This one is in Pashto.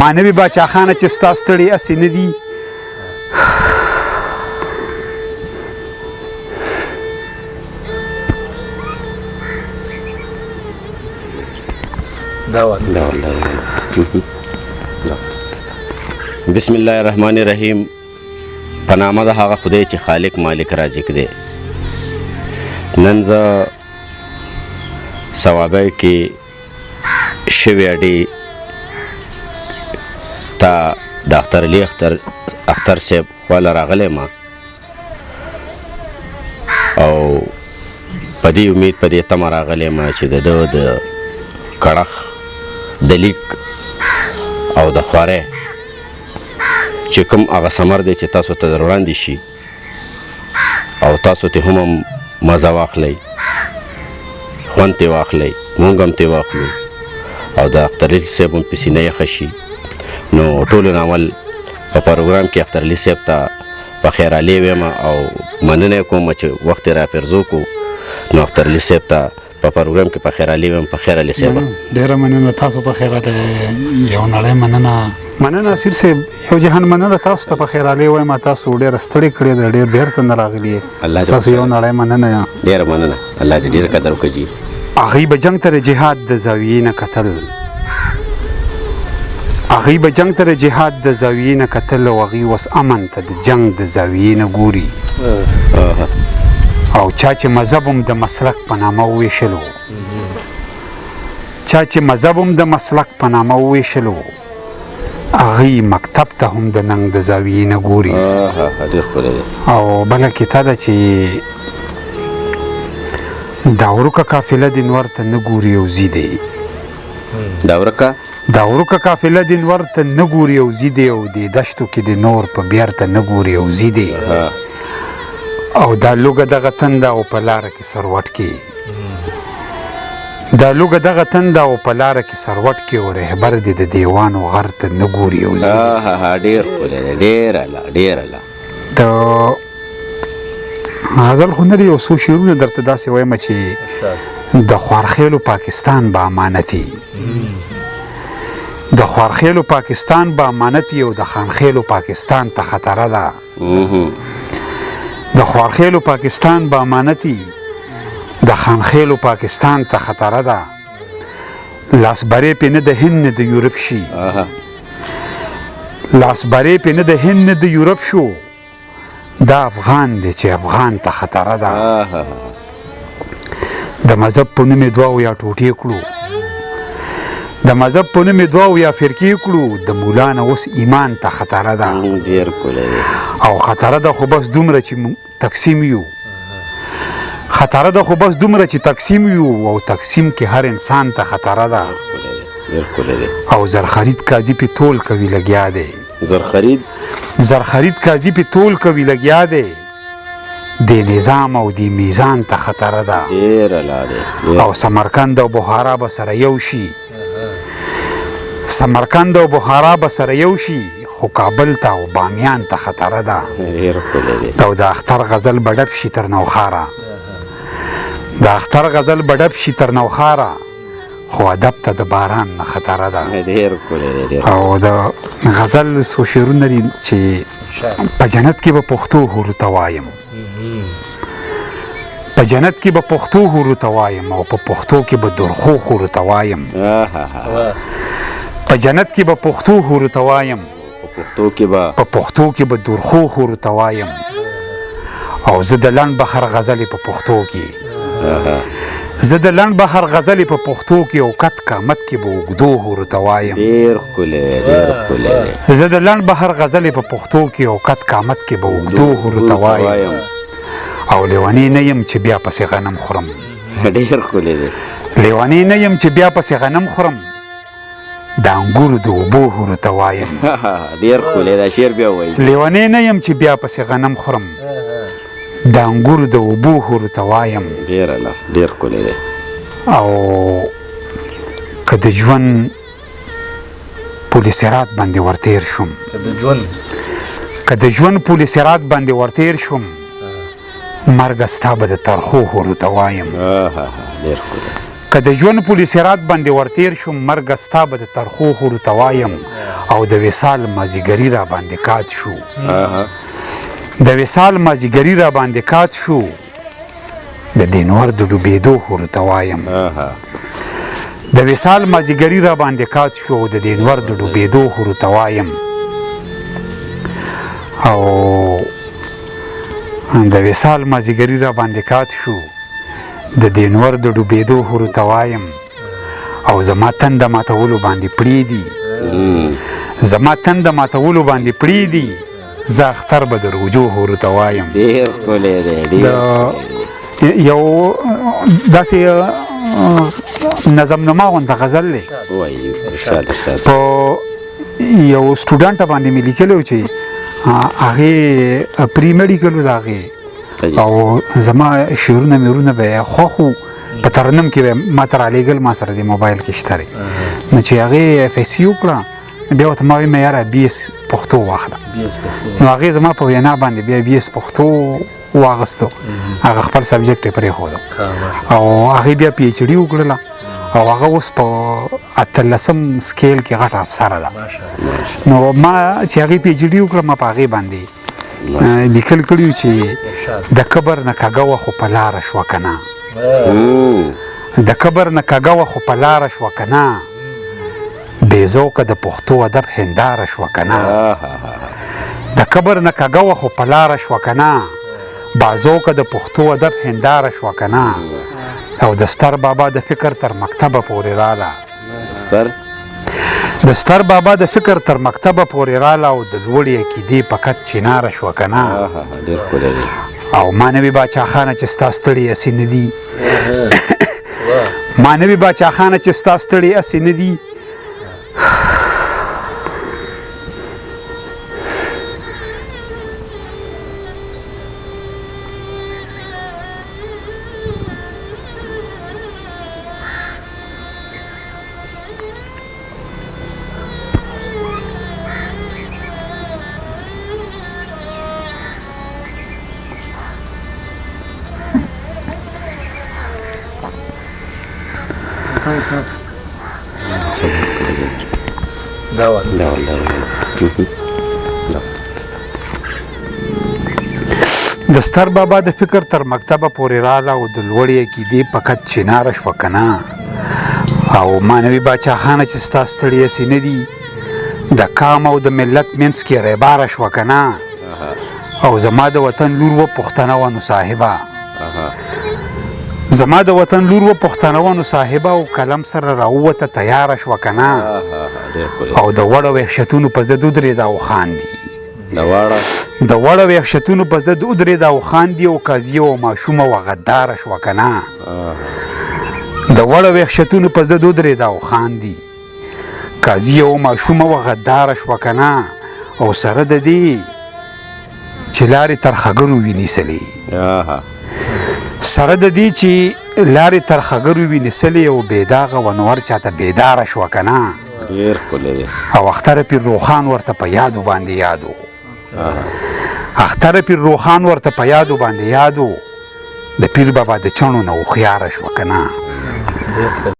مانوي باچا خانه چې ستا ستړي اسې نه دي بسم الله الرحمن الرحیم. په نامه د هغه خدای چې خالق مالک رازق دی. نن زه ثوابۍ کې شوې اډې تا د اختر علي اختر صاحب خواله راغلی یم او په دې امید په دې تمه راغلی یم چې د ده د کړخ د لیک او د خوارۍ چې کوم هغه ثمر دی چې تاسو ته در وړاندې شي او تاسو ته هم مزه واخلئ، خوند ترې واخلئ، مونږ هم ترې واخلو او د اخترعلي صاحب هم پسې نه یخه شي. نو ټولو ناول په پروګرام کې اخترعلي صاحب ته په خیرالي ویم او مننه کوم چې وخت یې رافرزو کو. نو اخترعلي صاحب ته په پروګرام کې په خیرالي ویم. په خیرالي صاحب ډېره مننه تاسو په خیرالي یو نړۍ مننه اسیر صاحب، یو جهان مننه تاسو ته په خیرالي وایم. تاسو ډېره ستړې کړې ده، ډېر بېرته نه راغلي. تاسو یو نړۍ مننه. ډېره مننه، الله دې ډېر قدر وکړي. هغوی به جنګ ته د جهاد د زاویې نه کتل، هغوی به جنګ ته د جهاد د زاویې نه کتل او هغوی اوس امن ته د جنګ د زاویې نه ګوري. او چا چې مذهب هم د مسلک په نامه وویشلو، چا چې مذهب هم د مسلک په نامه وویشلو، هغوی مکتب ته هم د ننګ د زاویې نه ګوري. او بله کیته ده چې دا ورکه قافله دې نور ته نه ګوري او ځي دی. دا ورکه قافله دې نور ته نه ګوري او ځي دی، او دې دشتو کې د نور په بیرته نه ګوري او ځي دی. او دا لوږه دغه تنده او په لاره کې سروټ کې، دا لوږه دغه تنده او په لاره کې سروټ کې، او رهبر دې د دیوان او غر ته نه ګوري او ځي دی. ډېر ښکلی دی، ډېر الله. د غزل خو نه دی، یو څو شعرونه درته داسې وایم چې د خوارخیلو پاکستان به امانتي، د خوارخیلو پاکستان به امانتي او د خانخیلو پاکستان ته خطره ده. د خوارخیلو پاکستان به امانتي، د خانخیلو پاکستان ته خطره ده. لاس برې پې نه د هند نه د یورپ شي، لاس برې پې نه د هند نه د یورپ شو، دا افغان دی چې افغان ته خطره ده. د مذهب په نوم یې دوه او یا ټوټې کړو، د مذهب په نوم یې دوه او یا فرقې کړو، د مولا نه اوس ایمان ته خطره ده. او خطره ده خو بس دومره چې تقسیم یو، خطره ده خو بس دومره چې تقسیم یو، او تقسیم کې هر انسان ته خطره ده. او زرخرید قاضي پې تول کوي لګیا دی، زرخرید قاضي پې تول کوي لګیا دی. د نظام او د میزان ته خطره ده. او سمرقند او بخارا به سره یو شي، سمرقند او بخارا به سره یو شي، خو کابل ته او بامیان ته خطره ده. او د اختر غزل به ډپ شي تر نوخاره، د اختر غزل به ډپ شي تر نوخاره، خو ادب ته د باران نه خطره ده. او د غزل څو شعرونه دي چې په جنت کې به پښتو حورو ته وایم، په جنت کې به پښتو حورو ته وایم، او په پښتو کې به درخو حورو ته وایم، په جنت کې به پښتو حورو ته وایم، په پښتو کې به درخو حورو ته وایم. او زه د لنډ بخر غزلې په پښتو کې، زه د لنډ بهر غزلې په پښتو کې او کت قامت کې به اوږدو حورو ته وایم. زه د لنډ بهر غزلې په پښتو کې او کت قامت کې به اوږدو حورو ته وایم. او لیونی نه یم چې بیا پسې غنم خورم، لیونی نه یم چې بیا پسې غنم خورم، د انګورو د اوبو حورو ته وایم. لیونی نه یم چې بیا پسې غنم خورم، د انګورو د اوبو حورو ته وایم. ډېر ښکلی دی. او که د ژوند پل صراط باندې ورتیر شوم، که د ژوند پل صراط باندې ورتیر شوم، مرګ ستا به د ترخو حورو ته وایم. که د ژوند پل صراط باندې ورتیر شوم، مرګ ستا به د ترخو حورو ته وایم. او د وصال مازیګري را باندې کات شو د وصال مازیګري را باندې کات شو د دینور د ډوبېدو ورته وایم د وصال مازیګري را باندې کات شو د دینور د ډوبېدو ورته وایم او د وصال مازیګري را باندې کات شو د دینور د ډوبېدو ورته وایم او زما تنده ماتولو باندې پړې دي زما تنده ماتولو باندې پړې دي زه اختر به د رجوع ورته وایم ډېر ښکلی دی یو داسې نظم نما غونته غزل دی وایي ارشاد ارشاد په یو سټوډنټ باندې مې لیکلی و چې هغې پري میډیکل و د هغې او زما شعرونه میرونه به یې خوښ وو په ترنم کې به ما ته رالیږل ما سره د موبایل کې شته دی نو چې هغې اف ایس سی وکړه بیا ورته ما ویم یاره بي ایس پښتو واخله نو هغې زما په وینا باندې بیا بي ایس پښتو واغستو هغه خپل سبجیکټ یې پرېښودو او هغې بیا پي ایچ ډي وکړله او هغه اوس په 18 سکیل کې غټه افسره ده نو ما چې هغې پي ایچ ډي وکړه ما په هغې باندې لیکل کړي وو چې د کبر نه کږه وه خو په لاره شوه که نه د کبر نه کږه وه خو په لاره شوه که نه بې ذوقه د پښتو ادب هنداره شوه که نه د کبر نه کږه وه خو په لاره شوه که نه بازوکه د پښتو ادب هنداره شوه که نه او د ستر بابا د فکر تر مکتبه پورې راله د ستر بابا د فکر تر مکتبه پورې راله او د لوړې عقیدې په کت چناره شوه که نه او مانوي باچا خانه چې ستا ستړي هسې نه دي مانوي باچا خانه چې ستا ستړي هسې نه دي د ستر بابا د فکر تر مکتبه پورې راله او د لوړې عقیدې په کت چناره شوه که نه او مانوي باچا خانه چې ستا ستړي هسې نه دي د قام او د ملت منځ کې ریباره شوه که نه او زما د وطن لور و پښتنه وه نو صاحبه زما د وطن لور و پښتنه وه نو صاحبه او قلم سره راووته تیاره شوه که نه او د وړو وحشتونو په ضد ودرېده او خاندي د وړو وحشتونو په ضد ودرېده او خاندي او قاضیه و ماشومه وه غداره شوه که نه د وړو وحشتونو په ضد ودرېده او خاندي قاضیه و ماشومه وه غداره شوه که نه او سره د دې چې لارې تر خګرو وي نیسلې سره د دې چې لارې تر خګرو وي نیسلې او بېداغه ونور چاته بیداره شوه که نه او اختر پیر روخان ورته په یادو باندې یادو اختر پیر روخان ورته په یادو باندې یادو د پیر بابا د چڼو نه هوښیاره شوه که نه